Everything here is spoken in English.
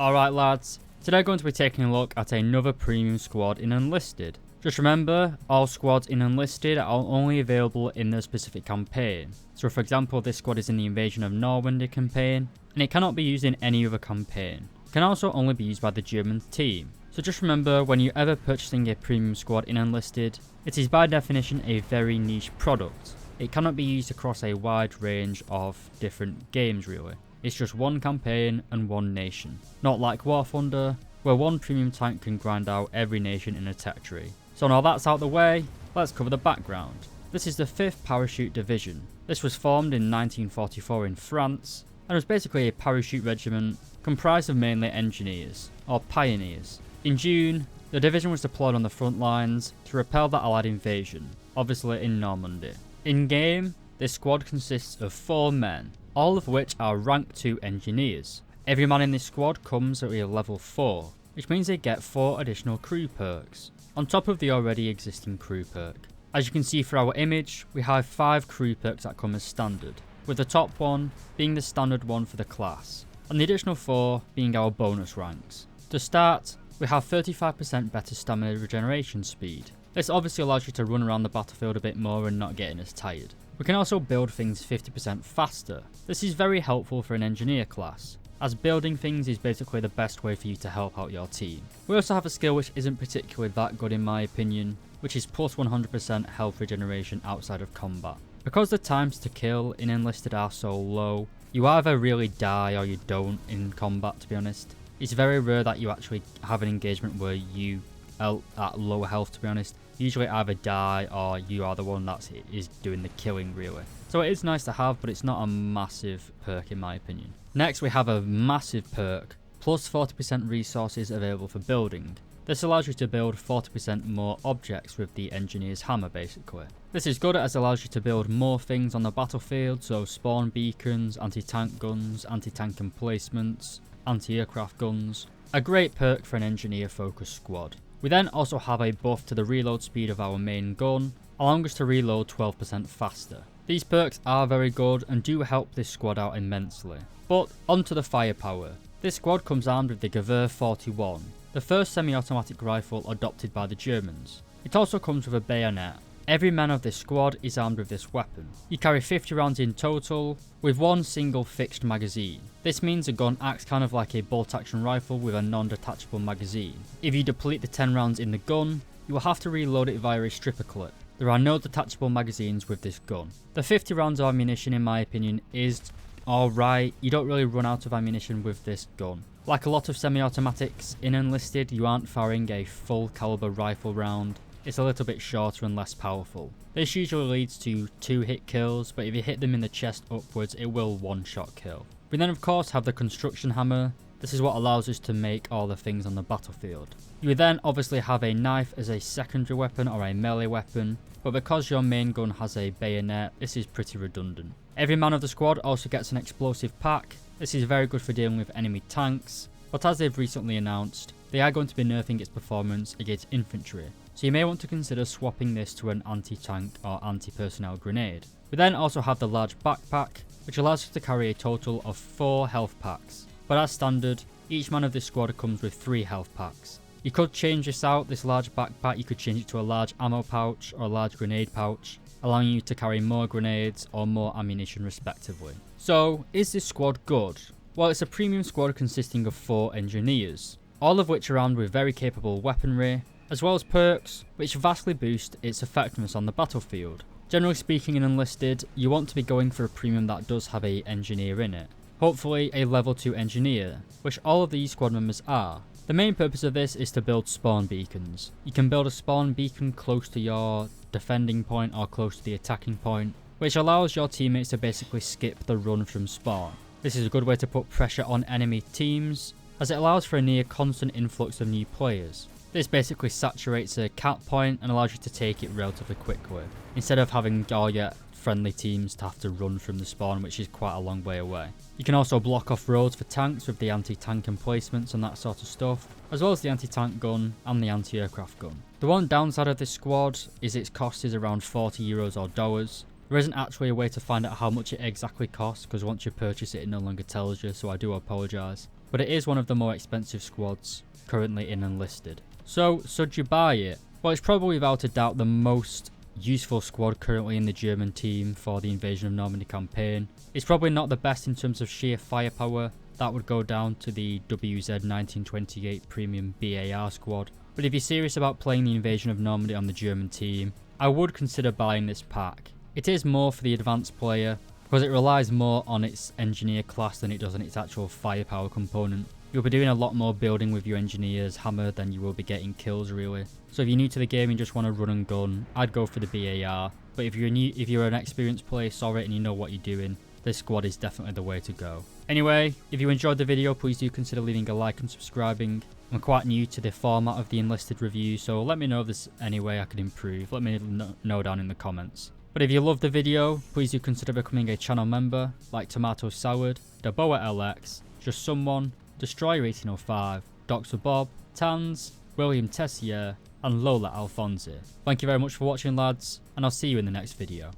Alright lads, today I'm going to be taking a look at another premium squad in Enlisted. Just remember, all squads in Enlisted are only available in the specific campaign. So for example, this squad is in the Invasion of Normandy campaign, and it cannot be used in any other campaign. It can also only be used by the German team. So just remember, when you're ever purchasing a premium squad in Enlisted, it is by definition a very niche product. It cannot be used across a wide range of different games really. It's just one campaign and one nation. Not like War Thunder, where one premium tank can grind out every nation in a tech tree. So now that's out the way, let's cover the background. This is the 5th Parachute Division. This was formed in 1944 in France, and was basically a parachute regiment comprised of mainly engineers, or pioneers. In June, the division was deployed on the front lines to repel the Allied invasion, obviously in Normandy. In game, this squad consists of 4 men, all of which are rank 2 engineers. Every man in this squad comes at a level 4, which means they get 4 additional crew perks, on top of the already existing crew perk. As you can see for our image, we have 5 crew perks that come as standard, with the top one being the standard one for the class, and the additional 4 being our bonus ranks. To start, we have 35% better stamina regeneration speed. This obviously allows you to run around the battlefield a bit more and not getting as tired. We can also build things 50% faster. This is very helpful for an engineer class, as building things is basically the best way for you to help out your team. We also have a skill which isn't particularly that good in my opinion, which is plus 100% health regeneration outside of combat. Because the times to kill in Enlisted are so low, you either really die or you don't in combat, to be honest. It's very rare that you actually have an engagement where you are at lower health, to be honest. Usually either die or you are the one that is doing the killing really. So it is nice to have, but it's not a massive perk in my opinion. Next we have a massive perk, plus 40% resources available for building. This allows you to build 40% more objects with the engineer's hammer basically. This is good as it allows you to build more things on the battlefield, so spawn beacons, anti-tank guns, anti-tank emplacements, anti-aircraft guns. A great perk for an engineer focused squad. We then also have a buff to the reload speed of our main gun, allowing us to reload 12% faster. These perks are very good and do help this squad out immensely. But onto the firepower. This squad comes armed with the Gewehr 41, the first semi-automatic rifle adopted by the Germans. It also comes with a bayonet. Every man of this squad is armed with this weapon. You carry 50 rounds in total, with one single fixed magazine. This means the gun acts kind of like a bolt action rifle with a non-detachable magazine. If you deplete the 10 rounds in the gun, you will have to reload it via a stripper clip. There are no detachable magazines with this gun. The 50 rounds of ammunition in my opinion is alright. You don't really run out of ammunition with this gun. Like a lot of semi-automatics in Enlisted, you aren't firing a full caliber rifle round. It's a little bit shorter and less powerful. This usually leads to 2 hit kills, but if you hit them in the chest upwards, it will one-shot kill. We then of course have the construction hammer. This is what allows us to make all the things on the battlefield. You would then obviously have a knife as a secondary weapon or a melee weapon, but because your main gun has a bayonet, this is pretty redundant. Every man of the squad also gets an explosive pack. This is very good for dealing with enemy tanks, but as they've recently announced, they are going to be nerfing its performance against infantry. So you may want to consider swapping this to an anti-tank or anti-personnel grenade. We then also have the large backpack, which allows you to carry a total of 4 health packs. But as standard, each man of this squad comes with 3 health packs. You could change this out, this large backpack, you could change it to a large ammo pouch or a large grenade pouch, allowing you to carry more grenades or more ammunition respectively. So, is this squad good? Well, it's a premium squad consisting of 4 engineers, all of which are armed with very capable weaponry, as well as perks, which vastly boost its effectiveness on the battlefield. Generally speaking in Enlisted, you want to be going for a premium that does have an engineer in it. Hopefully a level 2 engineer, which all of these squad members are. The main purpose of this is to build spawn beacons. You can build a spawn beacon close to your defending point or close to the attacking point, which allows your teammates to basically skip the run from spawn. This is a good way to put pressure on enemy teams, as it allows for a near constant influx of new players. This basically saturates a cap point and allows you to take it relatively quickly, instead of having all your friendly teams to have to run from the spawn, which is quite a long way away. You can also block off roads for tanks with the anti-tank emplacements and that sort of stuff, as well as the anti-tank gun and the anti-aircraft gun. The one downside of this squad is its cost is around €40 or dollars, There isn't actually a way to find out how much it exactly costs, because once you purchase it, it no longer tells you, so I do apologise. But it is one of the more expensive squads currently in Enlisted. So, should you buy it? Well, it's probably without a doubt the most useful squad currently in the German team for the Invasion of Normandy campaign. It's probably not the best in terms of sheer firepower. That would go down to the WZ 1928 Premium BAR squad. But if you're serious about playing the Invasion of Normandy on the German team, I would consider buying this pack. It is more for the advanced player, because it relies more on its engineer class than it does on its actual firepower component. You'll be doing a lot more building with your engineer's hammer than you will be getting kills really. So if you're new to the game and just want to run and gun, I'd go for the BAR. But if you're an experienced player, sorry, and you know what you're doing, this squad is definitely the way to go. Anyway, if you enjoyed the video, please do consider leaving a like and subscribing. I'm quite new to the format of the Enlisted review, so let me know if there's any way I could improve. Let me know down in the comments. But if you loved the video, please do consider becoming a channel member, like Tomato Salad, Daboa LX, Just Someone, Destroyer 1805, Dr. Bob, Tans, William Tessier, and Lola Alfonsi. Thank you very much for watching, lads, and I'll see you in the next video.